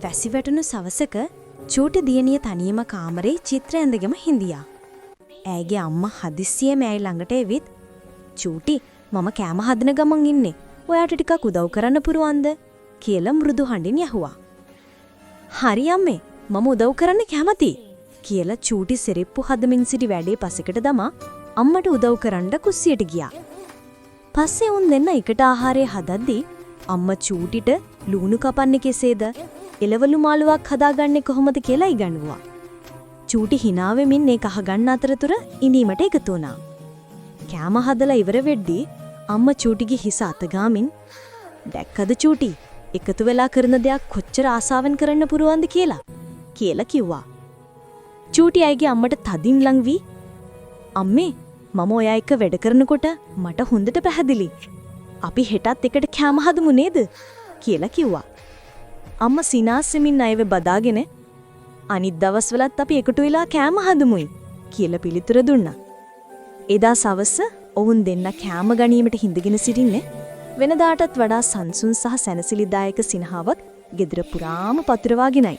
වැසි වැටුණු සවසක චූටි දියණිය තනියම කාමරේ චිත්‍ර ඇඳගෙම හිඳියා. ඇයගේ අම්මා හදිස්සියෙම ඇයි ළඟට එවිත් "චූටි, මම කෑම හදන ගමන් ඉන්නේ. ඔයාට ටිකක් උදව් කරන්න පුරුවන්ද?" කියලා මෘදු හඬින් යහුවා. "හරි අම්මේ, මම උදව් කරන්න කැමතියි." කියලා චූටි සිරිප්පු හදමින් සිටි වැඩේ පසෙකට දමා අම්මට උදව් කරන්න කුස්සියට ගියා. පස්සේ උන් දෙන්න එකට ආහාරය හදද්දී අම්මා චූටිට ලුණු කපන්නේ කෙසේද, එළවලු මාළුවක් හදාගන්නේ කොහොමද කියලා ඉගන්වුවා. චූටි hina වෙමින් ඒක අහගන්න අතරතුර ඉඳීමට එකතු වුණා. කෑම හදලා ඉවර වෙද්දී අම්මා චූටිගේ හිස අතගාමින් "දැක්කද චූටි, එකතු වෙලා කරන දෙයක් කොච්චර ආසාවෙන් කරන්න පුරුවන්ද කියලා කිව්වා. චූටි අයගේ අම්මට තදින් ලං වී "අම්මේ, මම ඔයා එක්ක වැඩ කරනකොට මට හොඳට පැහැදිලි. අපි හෙටත් එකට කෑම හදමු නේද?" කියලා කිව්වා. අම්මා සිනාසෙමින් අයව බදාගෙන "අනිත් දවස්වලත් අපි එකතු වෙලා කෑම හදමුයි" කියලා පිළිතුර දුන්නා. එදා සවස ඔවුන් දෙන්න කෑම ගැනීමට හිඳගෙන සිටින්නේ වෙනදාටත් වඩා සංසුන් සහ සැනසිලිදායක සිනහාවක් ගෙදර පුරාම පතුරවාගෙනයි.